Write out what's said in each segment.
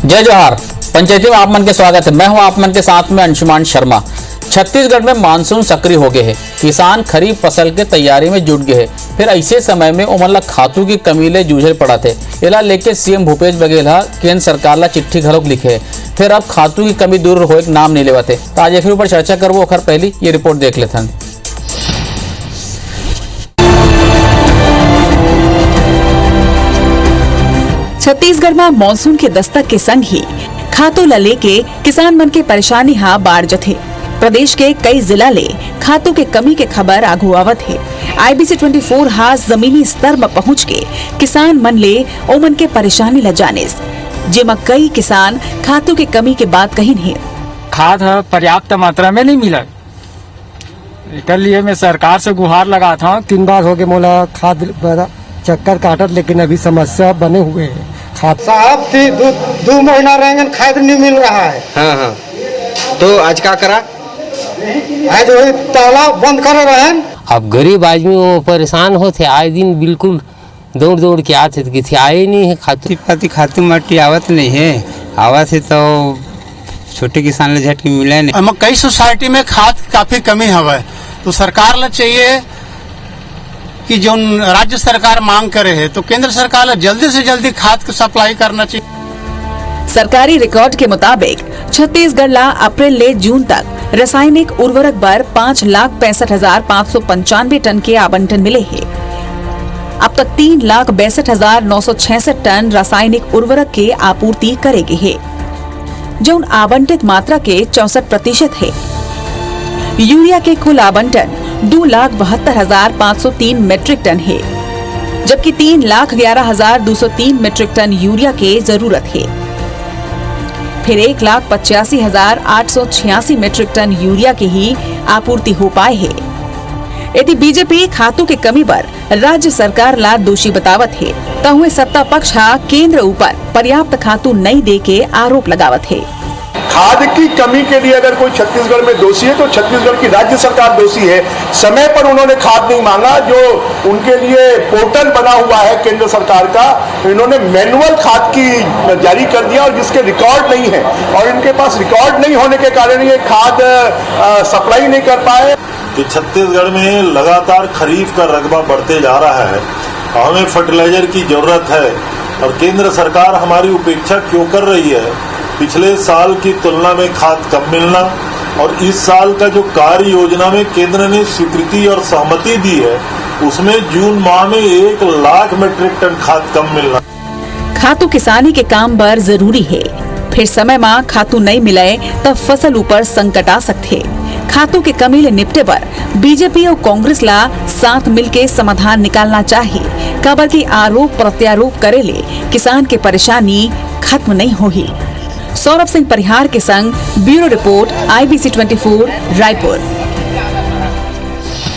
जय जोहार। पंचायती में आप मन के स्वागत है। मैं हूं आप मन के साथ में अंशुमान शर्मा। छत्तीसगढ़ में मानसून सक्रिय हो गए हैं। किसान खरीफ फसल के तैयारी में जुट गए हैं। फिर ऐसे समय में ओमन खातू की कमी ले जूझे पड़ा थे। एला लेके सीएम भूपेश बघेल केंद्र सरकार ला चिट्ठी घलोक लिखे है। फिर अब खातू की कमी दूर हो एक नाम नहीं लेवाते। तो आज एक ऊपर चर्चा करबो। ओखर पहली ये रिपोर्ट देख लेथन। छत्तीसगढ़ में मानसून के दस्तक के संग ही खातू ला लेके किसान मन के परेशानी हा बाढ़ जथे। प्रदेश के कई जिला ले खातू के कमी के खबर आगू आवत है। IBC 24 हा जमीनी स्तर में पहुंच के किसान मन ले ओमन के परेशानी ला जानिस, जेमा कई किसान खातू के कमी के बात कहिन है। खाद पर्याप्त मात्रा में नहीं मिला, इसके लिए मैं सरकार से गुहार लगा था। 3 बार हो गए मोला खाद चक्कर काटत, लेकिन अभी समस्या बने हुए हैं। खाद साहब थी दो महीना रहेंगे, खाद नहीं मिल रहा है। हाँ, तो आज क्या करा? आज वही ताला बंद कर रहे हैं। अब गरीब आदमी वो परेशान होते, आए दिन बिल्कुल दौड़ दौड़ के आते थे, आए नहीं है खातू खातू मट्टी आवत नहीं है। आवत है तो छोटे किसान ले झटके मिले नहीं। कई सोसाइटी में खाद काफी कमी हवा, तो सरकार ला चाहिए कि जो राज्य सरकार मांग करे है तो केंद्र सरकार ला जल्दी से जल्दी खाद की सप्लाई करना चाहिए। सरकारी रिकॉर्ड के मुताबिक छत्तीसगढ़ ला अप्रैल ले जून तक रासायनिक उर्वरक पर 5,65,595 टन के आवंटन मिले हैं। अब तक 3,62,966 टन रासायनिक उर्वरक के आपूर्ति करेगी है, जो आवंटित मात्रा के 64% है। यूरिया के कुल आवंटन 2,72,503 मीट्रिक टन है, जबकि 3,11,203 मीट्रिक टन यूरिया के जरूरत है। फिर 1,85,886 मीट्रिक टन यूरिया की ही आपूर्ति हो पाए है। यदि बीजेपी खातू के कमी पर राज्य सरकार ला दोषी बतावत है, तो हुए सत्ता पक्ष केंद्र ऊपर पर्याप्त खातू नहीं दे के आरोप लगावत है। खाद की कमी के लिए अगर कोई छत्तीसगढ़ में दोषी है तो छत्तीसगढ़ की राज्य सरकार दोषी है। समय पर उन्होंने खाद नहीं मांगा, जो उनके लिए पोर्टल बना हुआ है केंद्र सरकार का, इन्होंने मैनुअल खाद की जारी कर दिया और जिसके रिकॉर्ड नहीं है, और इनके पास रिकॉर्ड नहीं होने के कारण ये खाद सप्लाई नहीं कर पाए। कि छत्तीसगढ़ में लगातार खरीफ का रकबा बढ़ते जा रहा है, हमें फर्टिलाइजर की जरूरत है और केंद्र सरकार हमारी उपेक्षा क्यों कर रही है? पिछले साल की तुलना में खाद कम मिलना और इस साल का जो कार्य योजना में केंद्र ने स्वीकृति और सहमति दी है, उसमें जून माह में 1,00,000 मीट्रिक टन खाद कम मिलना। खातू किसानी के काम बर जरूरी है। फिर समय में खातू नहीं मिले तब फसल ऊपर संकट आ सकते। खातू के कमी ले निपटे पर बीजेपी और कांग्रेस ला साथ मिलके समाधान निकालना चाहिए। काबर की आरोप प्रत्यारोप करे ले किसान के परेशानी खत्म नहीं होगी। सौरभ सिंह परिहार के संग ब्यूरो रिपोर्ट IBC 24 रायपुर।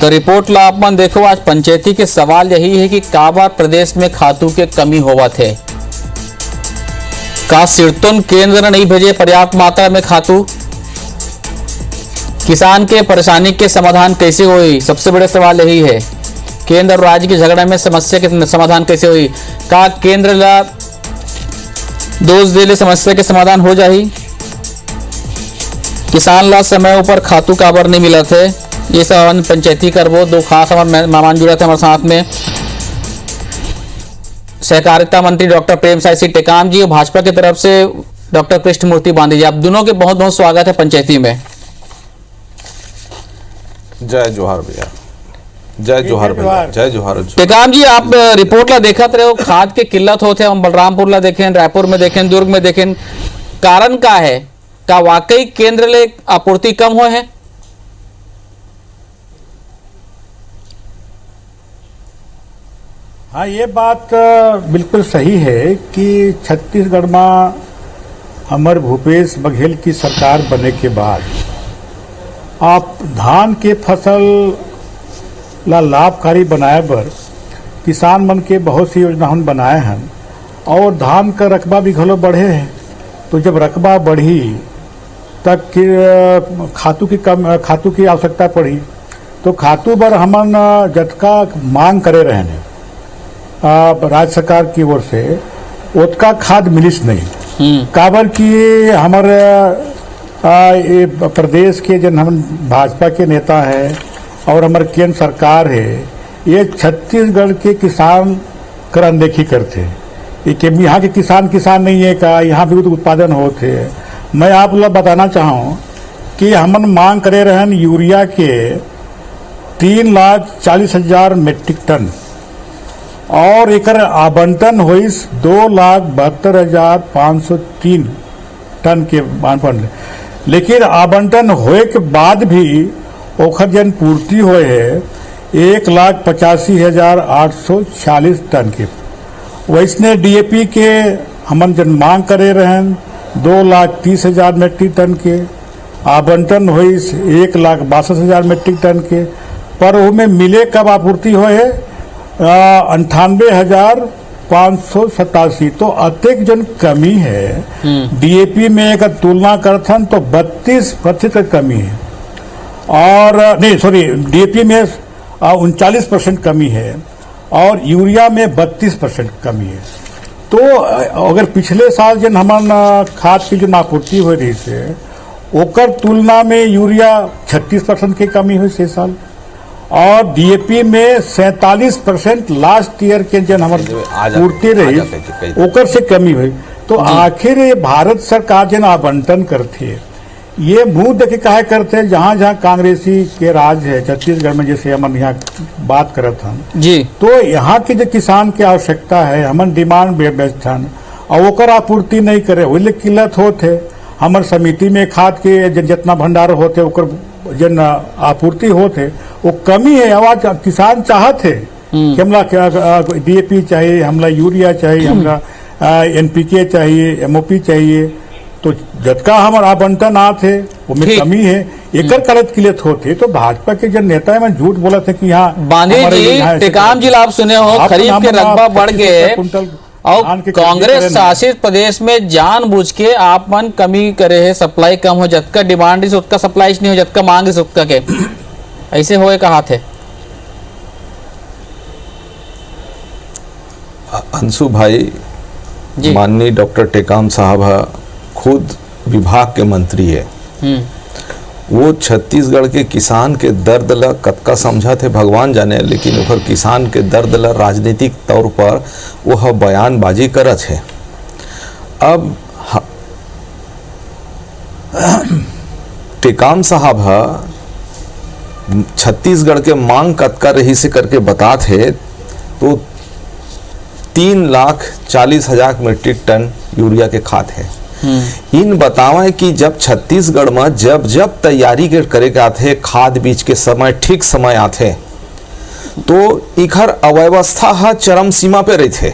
तो रिपोर्ट ला आप मन देखो। आज पंचायती के सवाल यही है कि काबर प्रदेश में खातू के कमी होवा थे। का सिरतुन केंद्र ने नहीं भेजे पर्याप्त मात्रा में खातू? किसान के परेशानी के समाधान कैसे हुई? सबसे बड़े सवाल यही है। केंद्र और राज्य के झगड़े में समस्या के समाधान कैसे हुई? का केंद्र ला दोष दे ले समस्या के समाधान हो जाही? किसान ला समय ऊपर खातू काबर नहीं मिला थे? ये सब पंचायती करबो। दो खास हमारे मेहमान जुड़े थे हमारे साथ में, सहकारिता मंत्री डॉक्टर प्रेम साय सिंह टेकाम जी और भाजपा की तरफ से डॉक्टर कृष्णमूर्ति बांदी जी। आप दोनों के बहुत बहुत स्वागत है पंचायती में। जय जोहार भैया, जय जोहार भैया, जय जोहार। टेकाम जी, आप रिपोर्ट ला देखत रहे हो, खाद के किल्लत होते हम बलरामपुर ला देखें, रायपुर में देखें, दुर्ग में देखें, कारण का है? का वाकई केंद्र ले आपूर्ति कम हुए है? हाँ, ये बात बिल्कुल सही है कि छत्तीसगढ़ में हमारे भूपेश बघेल की सरकार बने के बाद आप धान के फसल ला लाभकारी बनाए बर किसान मन के बहुत सी योजना हम बनाए हैं और धान का रकबा भी घलो बढ़े है। तो जब रकबा बढ़ी तब खातू की आवश्यकता पड़ी, तो खातू बर हमन जतका मांग करे रहे राज्य सरकार की ओर से, उतका खाद मिलिस नहीं। काबर की हमारे ये प्रदेश के जन हम भाजपा के नेता है और हमारे केंद्र सरकार है, ये छत्तीसगढ़ के किसान कर अनदेखी करते ये कि यहाँ के किसान नहीं है का, यहाँ भी उत्पादन होते हैं। मैं आप लोग बताना चाहूँ कि हमन मांग करे रहन यूरिया के 3,40,000 मीट्रिक टन और एकर आवंटन होइस 2,72,503 टन के आवंटन, लेकिन आवंटन होए के बाद भी ओखर जन पूर्ति होए है 1,85,846 टन के। वैसने डीएपी के हमन जन मांग करे रहन 2,30,000 मीट्रिक टन के, आवंटन होइस 1,62,000 मीट्रिक टन के, पर उनमें मिले कब आपूर्ति होए है 98,587। तो अत्यधिक जन कमी है डीएपी में अगर तुलना करथन तो 32% कमी है, और नहीं सॉरी डीएपी में 39% कमी है और यूरिया में 32% कमी है। तो अगर पिछले साल जन हमन खाद की जो आपूर्ति हो रही से ओकर तुलना में यूरिया 36% की कमी हुई से साल, और डीएपी में 47% लास्ट ईयर के जन हमारे पूर्ति रही ओकर से कमी हुई। तो आखिर ये भारत सरकार जन आवंटन करती है, ये मुंह देखे काहे करते हैं, जहाँ जहाँ कांग्रेसी के राज है छत्तीसगढ़ में, जैसे हम यहाँ बात करत हम जी, तो यहाँ की जो किसान की आवश्यकता है हमन डिमांड बेचथन और ओकर आपूर्ति नहीं करे, वही किल्लत होते। हमार समिति में खाद के जितना भंडार होते ओकर जन आपूर्ति होते वो कमी है। आवाज किसान चाहत है कि हमला डीएपी चाहिए, हमला यूरिया चाहिए, हमला एनपीके चाहिए, एमओपी चाहिए, तो जतका हमार आवंटन आते उनमें कमी है, एकर करत किलियत होते। तो भाजपा के जन नेता है मैं झूठ बोला था कि यहाँ बांधी जी टेकाम जी आप सुने हो खरीफ के रकबा बढ़ गए और कांग्रेस शासित प्रदेश में जानबूझ के आप मन कमी करे है, सप्लाई कम हो, जतका डिमांड है उतना सप्लाई नहीं हो, जतका मांग है उतना के ऐसे होए कहा थे। अंशु भाई, माननीय डॉक्टर टेकाम साहब खुद विभाग के मंत्री है, वो छत्तीसगढ़ के किसान के दर्द ला कतका समझा थे भगवान जाने, लेकिन ओकर किसान के दर्द ला राजनीतिक तौर पर वह बयानबाजी करत है। अब टेकाम साहब छत्तीसगढ़ के मांग कतका रही से करके बतात है, तो 3,40,000 मीट्रिक टन यूरिया के खाद है। इन बतावा कि जब छत्तीसगढ़ में जब तैयारी के करे के आते खाद बीज के समय ठीक समय आते तो इखर अव्यवस्था है चरम सीमा पे रही थे।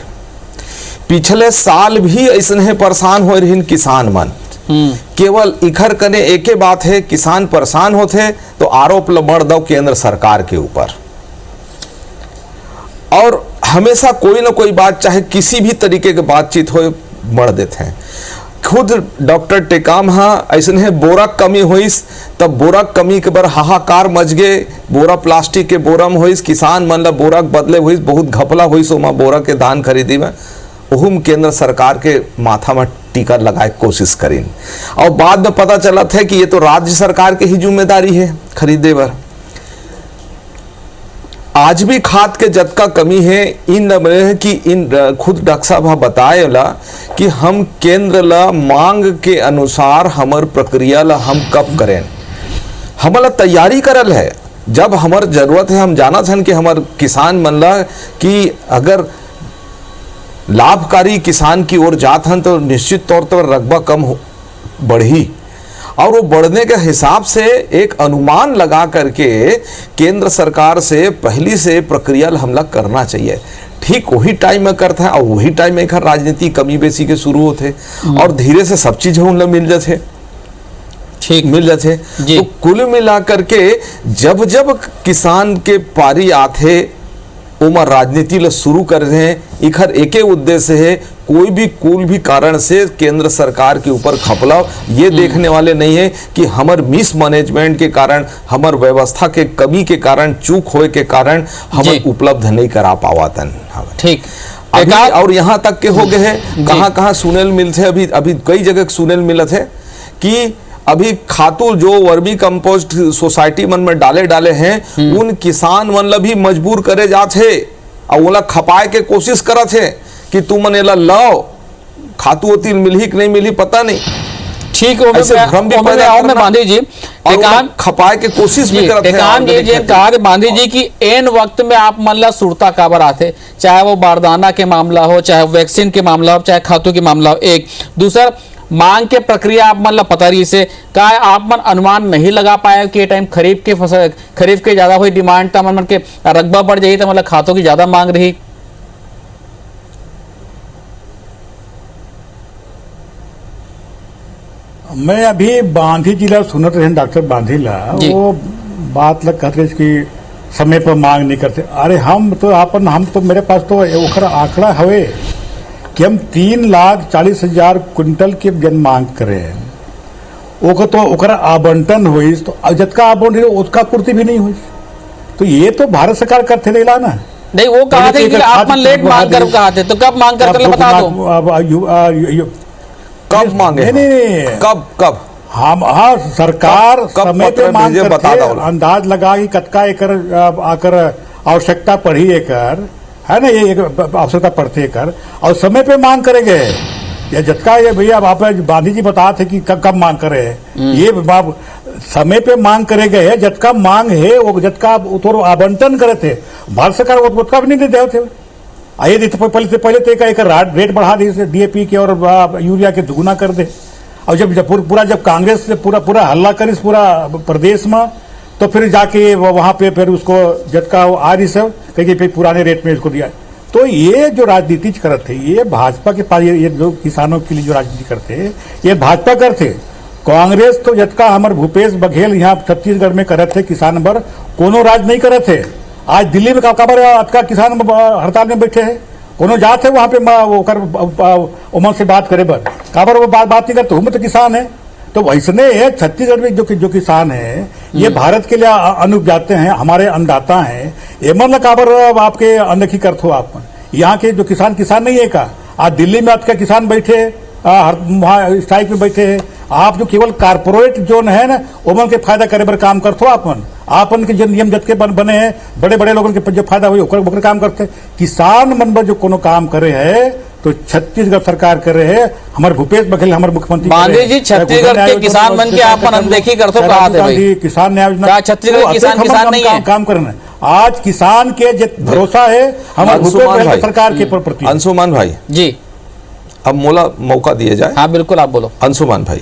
पिछले साल भी ऐसे है परेशान हो रही किसान मन, केवल इखर कने एक बात है किसान परेशान होते तो आरोप बढ़ दो केंद्र सरकार के ऊपर, और हमेशा कोई ना कोई बात चाहे किसी भी तरीके की बातचीत हो बढ़ देते हैं। खुद डॉक्टर टेकाम ऐसे है बोरा कमी हुईस तब बोरा कमी के बर हाहाकार मच गए, बोरा प्लास्टिक के बोरा में हुईस, किसान मन ला बोरा बदले हुईस, बहुत घपला हुईस ओमा बोरा के धान खरीदी में, उहुम केंद्र सरकार के माथा में टीका लगाए कोशिश करीन, और बाद में पता चला था कि ये तो राज्य सरकार के ही जिम्मेदारी है खरीदे बर। आज भी खाद के जतका कमी है इन कि इन खुद डॉक्टर साहब बताए ला कि हम केंद्र ला मांग के अनुसार हमर प्रक्रिया ला हम कब करें, हमला तैयारी करल है। जब हमार जरूरत है हम जाना छन कि हमार किसान मन ला कि अगर लाभकारी किसान की ओर जात हन तो निश्चित तौर पर रकबा कम बढ़ी, और वो बढ़ने के हिसाब से एक अनुमान लगा करके केंद्र सरकार से पहली से प्रक्रिया हमला करना चाहिए। ठीक वही टाइम में करता है और वही टाइम में राजनीति कमी बेसी के शुरू होते और धीरे से सब चीज उन मिल जाते, ठीक मिल जाते। तो कुल मिला करके जब जब किसान के पारी आते उमर राजनीति ला शुरू कर रहे हैं, इखर एके उद्देश्य है कोई भी कारण से केंद्र सरकार के ऊपर खपलाव ये देखने वाले नहीं है कि हमार मिस मैनेजमेंट के कारण, हमार व्यवस्था के कमी के कारण, चूक होए के कारण हम उपलब्ध नहीं करा पावातन। ठीक, अभी और यहाँ तक के हो गए हैं, कहाँ सुनेल मिलते, अभी कई जगह सुनेल मिलत है कि अभी खातू जो वर्मी कंपोस्ट सोसाइटी मन में डाले हैं उन किसान मन ला भी मजबूर करे जाते और ओला खपाए के कोशिश करत है कि तू मन एला लाओ, खातू होती मिलही कि नहीं मिलही पता नहीं। ठीक है, मैं बांधी जी खपाए के कोशिश भी करते हैं। कहा बांधी जी की एन वक्त में आप मन ला सुरता काबर आते, चाहे वो बारदाना के मामला हो, चाहे वैक्सीन के मामला हो, चाहे खातों के मामला हो। एक दूसरा मांग के प्रक्रिया आप मन ला पता रही से का आप मन अनुमान नहीं लगा पाए कि टाइम खरीफ के फसल, खरीफ के ज्यादा हुई डिमांड था, मन के रकबा बढ़ जाई तो मतलब खातों की ज्यादा मांग रही। मैं अभी बांधी जिला सुनत रहे डॉक्टर बांधी ला, वो बात लग कहते कि समय पर मांग नहीं करते। अरे हम तो मेरे पास तो ओखरा आंकड़ा हवे कि हम 3,40,000 क्विंटल के जन मांग करे हैं। तो ओकरा आवंटन हुई तो जतका आवंटन उसका पूर्ति भी नहीं हुई। तो ये तो भारत सरकार करते नहीं ला ना। नहीं वो कहा थे कि आप मन लेट मांग कर कहा थे, तो कब मांग कर बता दो। कब मांगे? नहीं कब हाँ सरकार समय पे मांग करते, अंदाज लगा कि कतका एकर आकर आवश्यकता पड़ी एकर, है ना, ये एक आवश्यकता पड़ती है कर और समय पे मांग करेंगे। या जतका ये भैया आप बांधी जी बता थे कि कब मांग करे, ये समय पे मांग करे गए, जतका मांग है वो जतका तो आवंटन करे थे भारत सरकार उसका भी नहीं दे थे। आइए तो पहले तो एक रेट बढ़ा दी DAP के और यूरिया के दुगुना कर दे। और जब कांग्रेस से पूरा हल्ला कर इस पूरा प्रदेश में, तो फिर जाके वहां पे फिर उसको जतका आ रही सब कहीं फिर पुराने रेट में इसको दिया। तो ये जो राजनीति करते ये भाजपा के पास, ये जो किसानों के लिए जो राजनीति करते ये भाजपा करते। कांग्रेस तो जतका हमारे भूपेश बघेल यहाँ छत्तीसगढ़ में करे थे किसान पर कोनो राज नहीं करे थे। आज दिल्ली में काबर अतका किसान हड़ताल में बैठे हैं, कोनो जाते वहां पे उमर से बात करे बर काबर वो बात नहीं करते, हम तो किसान है। तो वैसने छत्तीसगढ़ में जो किसान है ये भारत के लिए अनुपजाते हैं, हमारे अन्नदाता हैं। ये मतलब काबर आपके अनदेखी करते हो आप यहाँ के जो किसान नहीं है का। आज दिल्ली में आपके किसान बैठे वहाँ स्ट्राइक में बैठे हैं। आप जो केवल कारपोरेट जोन है ना ओमन के फायदा करे बर काम करते हो। आपन के जो नियम जत के बने हैं बड़े बड़े लोगों के जो फायदा हुई ओकर काम करते। किसान मन पर जो कोनो काम करे है तो छत्तीसगढ़ सरकार कर रहे हैं, हमारे भूपेश बघेल हमारे मुख्यमंत्री बांधी जी छत्तीसगढ़ के किसान मन के आप अनदेखी करते हो कहा थे भाई। किसान न्याय योजना छत्तीसगढ़ किसान नहीं है काम करना। आज किसान के भरोसा है हमारे भूपेश सरकार के प्रति। अंशुमान भाई जी, अब मोला मौका दिया जाए। हाँ बिल्कुल आप बोलो। अंशुमान भाई,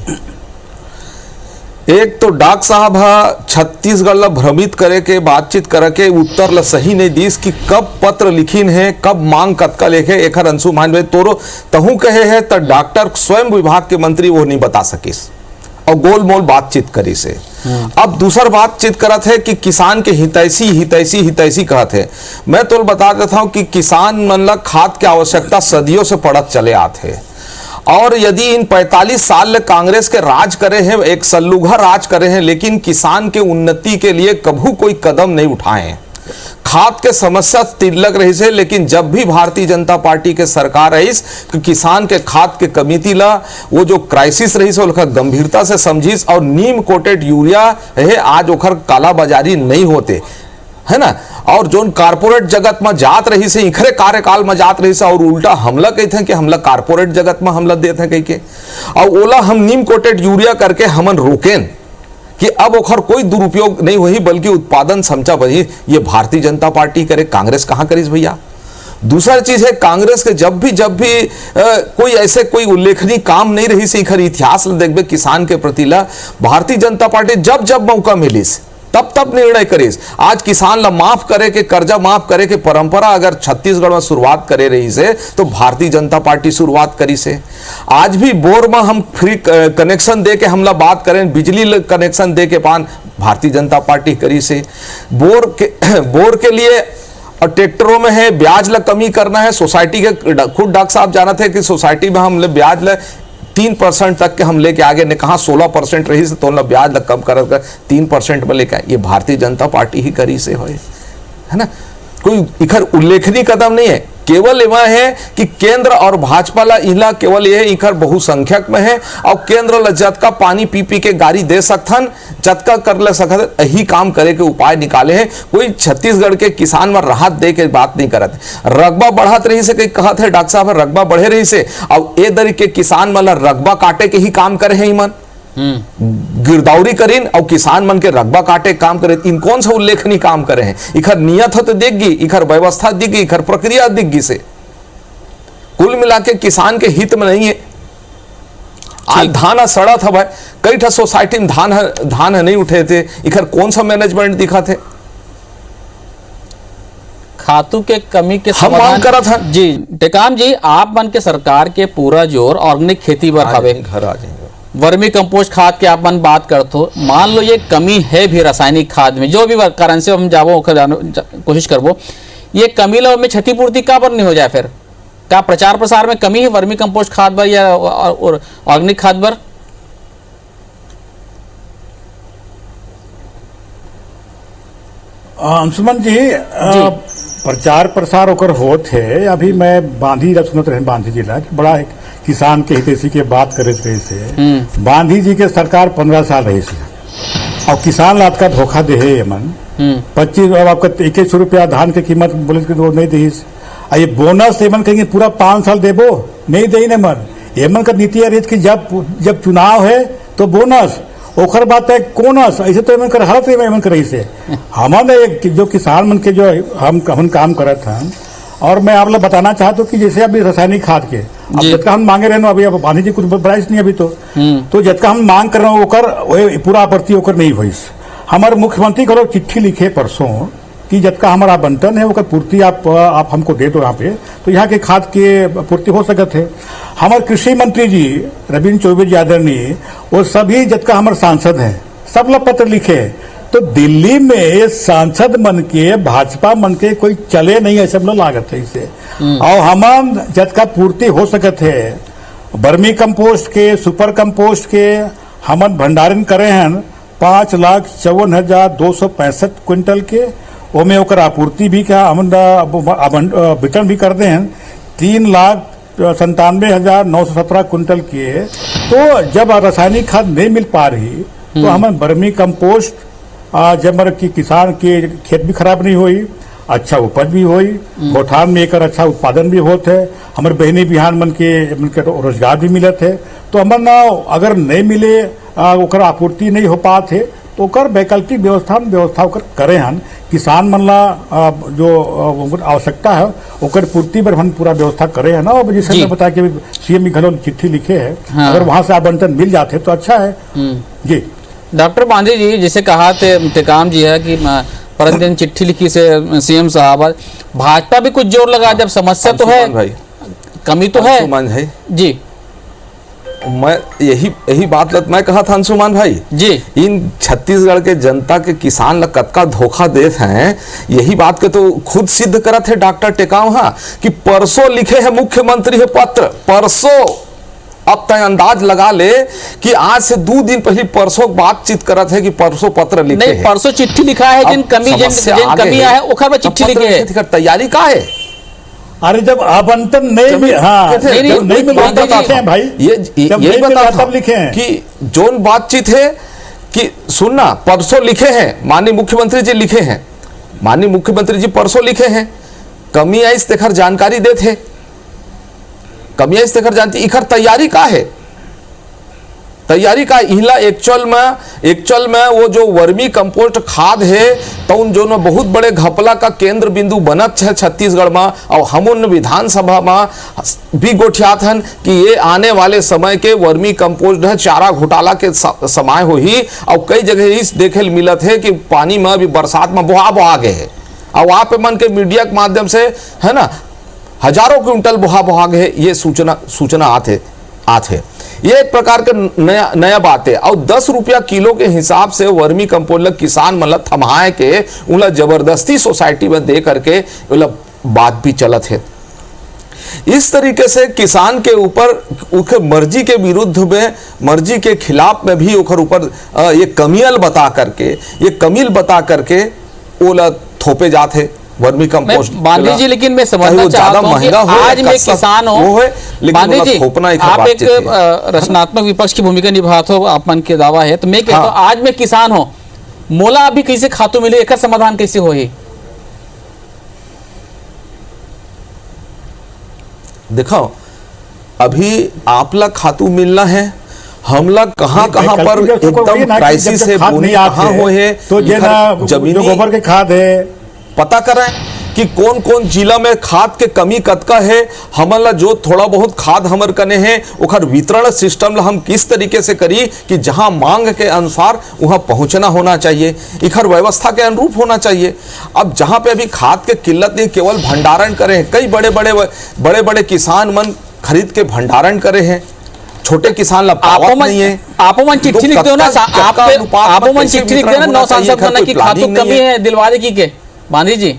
एक तो डॉक्टर साहब छत्तीसगढ़ ला भ्रमित करे के बातचीत करे के उत्तर ला सही नहीं दीस कि कब पत्र लिखिन है, कब मांग कतका लेखे। एक अंशुमान भाई तोरो तहु कहे है तो डॉक्टर स्वयं विभाग के मंत्री वो नहीं बता सकिस और गोलमोल बातचीत करी से। अब दूसर बातचीत करत है कि किसान के हितैषी कहत है। मैं तो बता देता हूं कि किसान मन ला खाद के आवश्यकता सदियों से पड़त चले आते हैं। और यदि इन 45 साल कांग्रेस के राज करे हैं, एक सल्लूघा राज करे हैं, लेकिन किसान के उन्नति के लिए कभी कोई कदम नहीं उठाए। खाद के समस्या तिलक रही से, लेकिन जब भी भारतीय जनता पार्टी के सरकार रही कि किसान के खाद के कमिटी ला वो जो क्राइसिस रही से उनका गंभीरता से समझीस और नीम कोटेड यूरिया है आज ओखर कालाबाजारी नहीं होते है ना। और जो कारपोरेट जगत में जात रही से इखरे कार्यकाल में जात रही से और उल्टा हमला कहते हैं कि हमला कारपोरेट जगत में हमला देते हैं कह के और ओला हम नीम कोटेड यूरिया करके हमन रोकें कि अब ओखर कोई दुरुपयोग नहीं हुई बल्कि उत्पादन क्षमता बढ़ी। ये भारतीय जनता पार्टी करे, कांग्रेस कहां करीस भैया। दूसरा चीज है कांग्रेस के जब भी कोई ऐसे कोई उल्लेखनीय काम नहीं रही से इखर इतिहास देखबे किसान के प्रति ला भारतीय जनता पार्टी जब मौका मिलिस तब निर्णय करीस। आज किसान ला माफ करे के कर्जा माफ करे के परंपरा अगर छत्तीसगढ़ में शुरुआत करे रही से तो भारतीय जनता पार्टी शुरुआत करी से। आज भी बोर में हम फ्री कनेक्शन दे के हमला बात करें, बिजली कनेक्शन दे के पान भारतीय जनता पार्टी करी से। बोर के लिए और ट्रैक्टरों में है ब्याज ला कमी करना है। सोसाइटी के खुद डॉक्टर साहब जाना थे कि सोसाइटी में हम ब्याज ला 3% तक के हम लेके आगे ने कहा 16% रही से तो ब्याज कम कर 3% में लेके आए। ये भारतीय जनता पार्टी ही करी से है ना। कोई इखर उल्लेखनीय कदम नहीं है। केवल वह है कि केंद्र और भाजपा ला इला केवल यह इखर बहुसंख्यक में है और केंद्र ला जतका पानी पी पी के गाड़ी दे सकथन, जतका कर ले सकत, यही काम करे के उपाय निकाले हैं। कोई छत्तीसगढ़ के किसान में राहत दे के बात नहीं करत। रकबा बढ़त रही से कई कहत है डॉक्टर साहब रकबा बढ़े रही से और ए दरी के किसान मन ला रकबा काटे के ही काम करे हैं मन, गिरदावरी करीन और किसान मन के रकबा काटे काम करे। इन कौन सा उल्लेखनीय काम करे हैं? इखर नियत हो तो दिखगी, इखर व्यवस्था दिखगी, इखर प्रक्रिया दिखगी से कुल मिला के किसान के हित में नहीं है। आज धान सड़ा था भाई, कई ठा सोसाइटी में धान नहीं उठे थे, इखर कौन सा मैनेजमेंट दिखा थे? खातू के कमी के हम मांग करा था जी। टेकाम जी, आप मन के सरकार के पूरा जोर ऑर्गेनिक खेती पर हवे, घर आ जाएंगे। वर्मी कंपोस्ट खाद के आप मन बात करते हो, मान लो ये कमी है भी रासायनिक खाद में, जो भी कारण से हम जाबो कोशिश करबो, ये कमी लो में क्षतिपूर्ति का पर नहीं हो जाए? फिर क्या प्रचार प्रसार में कमी है वर्मी कंपोस्ट खाद पर या ऑर्गेनिक खाद पर? अंशुमन जी, प्रचार प्रसार ओकर होत है। अभी मैं बांधी जब सुनत रहे बांधी जिला कि बड़ा किसान के हितैषी के बात करे रहे से बांधी जी के सरकार 15 साल रही से और किसान लाद का धोखा दे है यमन 25 आपका 21 रुपया धान की कीमत बोले कि वो नहीं दी। ये बोनस एमन कहेंगे पूरा 5 साल देबो, नहीं दे न मन। एमन का नीति है कि जब चुनाव है तो बोनस, ओखर बात है कोनस, ऐसे तो एमन कर हालत एमन कर रही से। हमारे जो किसान मन के जो हम काम करत हैं, और मैं आप लोग बताना चाहता हूँ कि जैसे अभी रासायनिक खाद के अब जितना हम मांगे रहे अभी, अब बांधी जी कुछ प्राइस नहीं अभी तो जितना हम मांग कर रहे हो ओकर पूरा आपूर्ति ओकर नहीं हुई। हमारे मुख्यमंत्री को चिट्ठी लिखे परसों कि जितना हमारा आवंटन है ओकर पूर्ति आप हमको दे दो यहाँ पे, तो यहाँ के खाद के पूर्ति हो सकत है। हमारे कृषि मंत्री जी रविंद्र चौबे जी आदरणीय, वो सभी जितना हमारे सांसद हैं सब लोग पत्र लिखे। तो दिल्ली में सांसद मन के भाजपा मन के कोई चले नहीं है, सब लोग लागत है इसे। और हम जितना पूर्ति हो सकत है वर्मी कंपोस्ट के, सुपर कंपोस्ट के हम भंडारण करे हैं 5,54,265 क्विंटल के, ओमे ओकर आपूर्ति भी क्या हम वितरण भी करते हैं 3,97,917 क्विंटल के। तो जब रासायनिक खाद नहीं मिल पा रही तो हम वर्मी कंपोस्ट जब की किसान के खेत भी खराब नहीं हुई, अच्छा उपज भी हुई, गोठान में एक अच्छा उत्पादन भी होते है, हमारे बहनी बिहान मन के रोजगार भी मिलत है। तो हमन अगर नहीं मिले ओकर आपूर्ति नहीं हो पाते तो ओकर वैकल्पिक व्यवस्था ओकर करे हन। किसान मन ला जो आवश्यकता है ओकर पूर्ति पर हम पूरा व्यवस्था करे है ना। और जैसे मैं बताया कि सीएम घलो चिट्ठी लिखे है, अगर वहां से आवंटन मिल जाते तो अच्छा है जी। डॉक्टर बांधी जी, जैसे कहा टेकाम जी है कि प्रतिदिन चिट्ठी लिखी से सीएम साहब, भाजपा भी कुछ जोर लगा, जब समस्या तो है भाई, कमी तो है जी। मैं यही बात मैं कहा था अंशुमान भाई जी, इन छत्तीसगढ़ के जनता के किसान ला कतका धोखा देत हैं, यही बात के तो खुद सिद्ध करत है डॉक्टर टेकाम हाँ कि परसों लिखे है मुख्यमंत्री है पत्र, परसों। अब तय अंदाज लगा ले कि आज से 2 दिन पहले परसों बातचीत करत है कि परसों पत्र लिखे नहीं, परसों चिट्ठी लिखा है, जिन कमी है ओखर में चिट्ठी लिखे है, तैयारी का है। अरे जब आवंटन नहीं भाई, यही बता लिखे हैं कि जोन बातचीत है कि सुनना परसों लिखे हैं, माननीय मुख्यमंत्री जी लिखे हैं, माननीय मुख्यमंत्री जी परसों लिखे हैं, कमी आई तेखर जानकारी देते, कमी आई तेखर जानती, इखर तैयारी का है, तैयारी का इहला एक्चुअल में वो जो वर्मी कंपोस्ट खाद है तो उन जो बहुत बड़े घपला का केंद्र बिंदु बनत है छत्तीसगढ़ में। और हम उन विधानसभा में भी गोठियात हन कि ये आने वाले समय के वर्मी कंपोस्ट है चारा घोटाला के समय हो ही, और कई जगह इस देखे मिलत है कि पानी में भी बरसात में बहा गए है, और वहां पे मन के मीडिया के माध्यम से है ना हजारों क्विंटल बहा गए, ये सूचना आते ये एक प्रकार के नया बात है। और 10 रुपया किलो के हिसाब से वर्मी कंपोस्ट किसान मतलब थमाए के उला जबरदस्ती सोसाइटी में दे करके बात भी चलत है। इस तरीके से किसान के ऊपर उनके मर्जी के विरुद्ध में, मर्जी के खिलाफ में भी उनके ऊपर ये कमील बता करके ओला थोपे जाते वर्मी कंपोस्ट बांधी जी, लेकिन मैं समझना चाहता हूं कि आज मैं किसान हूं, बांधी जी आप एक रचनात्मक विपक्ष की भूमिका निभाते हो, आप मन के दावा है, तो मैं कहता हूं आज मैं किसान हूं, मोला अभी कैसे खातू मिले, एक समाधान कैसे हो? देखो अभी आप ला खातू मिलना है, हमला कहाँ पर एकदम क्राइसिस है, कहाँ हो है, तो जमीनी गोबर के खाद है, पता करें कि कौन कौन जिला में खाद के कमी कतका है, हमला जो थोड़ा बहुत खाद हमर कने है ओकर वितरण सिस्टम ला हम किस तरीके से करी कि जहां मांग के अनुसार वहां पहुंचना होना चाहिए, इखर व्यवस्था के अनुरूप होना चाहिए। अब जहां पे अभी खाद के किल्लत नहीं, केवल भंडारण करे हैं, कई बड़े बड़े किसान मन खरीद के भंडारण करे हैं, छोटे किसान ला पावत नहीं है। आपो मन चिट्ठी लिख दो ना, आपो मन चिट्ठी लिख देना 9 सांसद मन की खातू कमी है दिलवादे की के बांधी जी,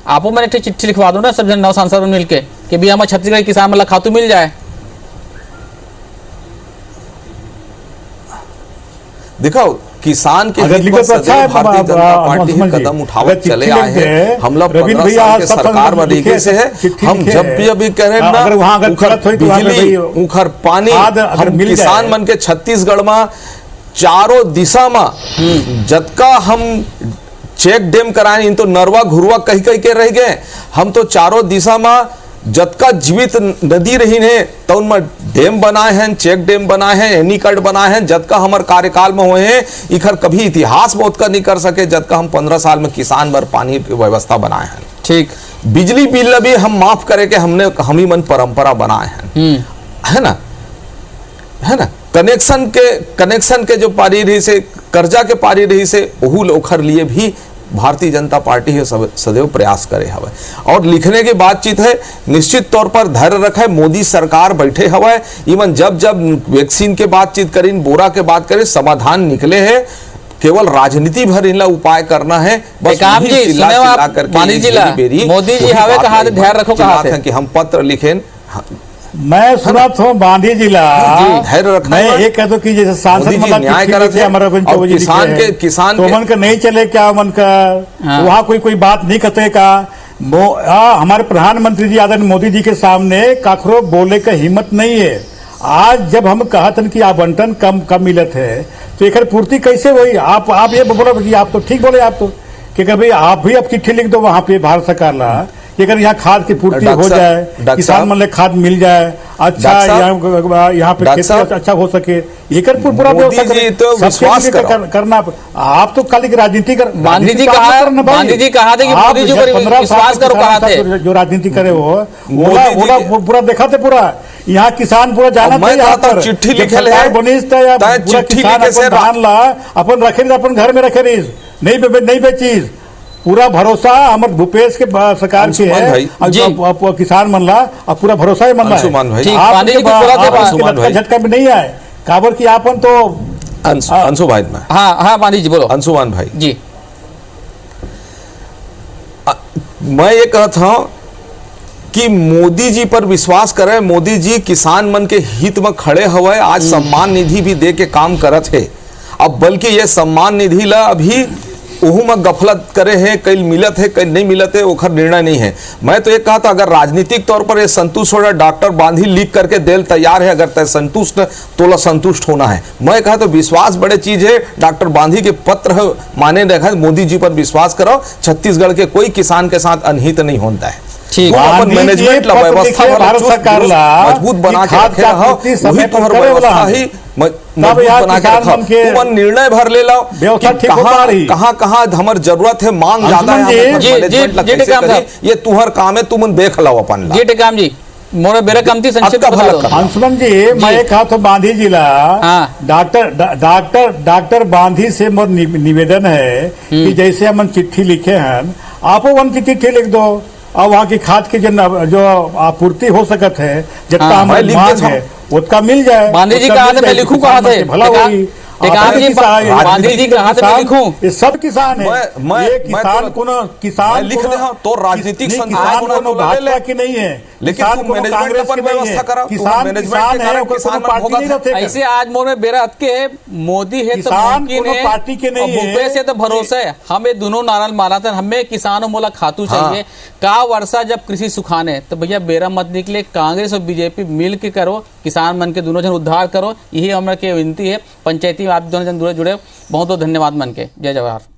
आपो मैंने एक चिट्ठी लिखवा दो ना सब जन 9 सांसद मिलके कि भी हमारे छत्तीसगढ़ किसान मतलब खातू मिल जाए। देखो किसान के हित में सदैव भारतीय जनता पार्टी कदम उठावत चले आए हैं। हम लोग 15 साल के सरकार में देखे से है, हम जब भी अभी कह रहे हैं ना उखर बिजली उखर पानी, हम किसान मन के छत्तीसगढ़ में चारों दिशा में जतका हम चेक डैम कराए, इन तो नरवा घुरवा कहीं के रह गए, हम तो चारों दिशा में जतका जीवित नदी रही है तो उनमें डैम बनाए हैं, चेक डैम बनाए हैं, एनीकट बनाए हैं, जतका हमारे कार्यकाल में हुए हैं, इखर कभी इतिहास बहुत का नहीं कर सके जतका हम 15 साल में किसान भर पानी की व्यवस्था बनाए हैं। ठीक, बिजली बिल भी हम माफ करे के हम ही मन परंपरा बनाए हैं, है ना, है ना। कनेक्शन के जो पारी रही से, कर्जा के पारी रही से, ओहू ओखर लिए भी भारतीय जनता पार्टी है सदैव प्रयास करे हवे। और लिखने की बातचीत है, निश्चित तौर पर धैर्य रखे, मोदी सरकार बैठे हवे, इवन जब वैक्सीन के बातचीत करें, बोरा के बात करें, समाधान निकले हैं, केवल राजनीति भर इनला उपाय करना है बस। मोदी जी हवे कहा धैर्य रखो, कहा कि हम पत्र लिखे, मैं सुना था बांधी जिला मैं ये कह दो कि जैसे सांसद न्याय किसान तो मन का नहीं चले क्या, मन का वहाँ कोई बात नहीं करते का। हमारे प्रधानमंत्री जी आदरणीय मोदी जी के सामने काखरो बोले का हिम्मत नहीं है। आज जब हम कहते कि आवंटन कम मिलत है तो एक पूर्ति कैसे हुई? आप ये बोलो कि आप तो ठीक बोले, आप तो कि भाई आप भी अब चिट्ठी लिख दो वहाँ पे भारत सरकार ला कि अगर यहाँ खाद की पूर्ति हो जाए, किसान मन खाद मिल जाए, अच्छा यहाँ पे खेती अच्छा हो सके, एक पूरा विश्वास करना। आप तो खाली राजनीति कर, बांधी जी कहा था कि मोदी जी पर विश्वास करो, कहा थे जो राजनीति करे वो पूरा देखा थे, पूरा यहाँ किसान पूरा जाना चिट्ठी लिखे है, बनीस धान ला अपन रखे, अपन घर में रखे रही नहीं बेचीज, पूरा भरोसा हमारे भूपेश के सरकार की है, किसान मन ला और पूरा भरोसा ही मन ला झटका में नहीं आए काबर की आपन तो अंशु भाई में। हाँ बांधी जी बोलो। अंशुमान भाई जी, मैं ये कहता हूं कि मोदी जी पर विश्वास करें, मोदी जी किसान मन के हित में खड़े हुए, आज सम्मान निधि भी दे के काम करत है। अब बल्कि ये सम्मान निधि ला अभी ओहू में गफलत करे हैं, कई मिलत है कई नहीं मिलत है, ओखर निर्णय नहीं है। मैं तो ये कहा था अगर राजनीतिक तौर पर ये संतुष्ट हो रहा, डॉक्टर बांधी लिख करके देल तैयार है, अगर तय संतुष्ट तो संतुष्ट होना है। मैं कहा तो विश्वास बड़े चीज है, डॉक्टर बांधी के पत्र माने रखा, मोदी जी पर विश्वास करो, छत्तीसगढ़ के कोई किसान के साथ अनहित नहीं होता है। मैनेजमेंट व्यवस्था मजबूत बना के रखे रहो, वही तुम्हारी व्यवस्था ही मजबूत बना के रखो, तुम निर्णय भर ले लो कहाँ हमार जरूरत है, मांग ज्यादा है, ये तुहर काम है, तुम देख लो अपन जी। मोरे बेरा कमती संक्षिप्त अंशुमन जी, मैं कहा तो बांधी जिला डॉक्टर बांधी से मोर निवेदन है कि जैसे हम चिट्ठी लिखे हैं, आप वन की चिट्ठी लिख दो और वहाँ की खाद की जो आपूर्ति हो सकत है, जितना हमारी मांग है उतना मिल जाए। बांधी जी कहा था मैं लिखूं, कहा थे भला होगी। टेकाम जी, बांधी जी के हाथ में लिखूं? ये सब किसान है। ये किसान को ना किसान लिख दे तो राजनीतिक किसान को भाजपा की नहीं है, लेकिन किसान को कांग्रेस की नहीं है, किसान किसान है, कोई पार्टी नहीं रहते। ऐसे आज मोर में बेरा हत के मोदी है तो किसान मुमकिन है, पार्टी के नहीं है, भूपेश है तो भरोसा है। हमें दोनों नारा मारा था, हमें किसानों मोला खातू चाहिए। का वर्षा जब कृषि सुखाने तो भैया बेरा मत निकले, कांग्रेस और बीजेपी मिल के करो, किसान मन के दोनों जन उद्धार करो, यही हमारे की विनती है। पंचायती में आप दोनों जन जुड़े बहुत बहुत धन्यवाद मन के। जय जवाहर।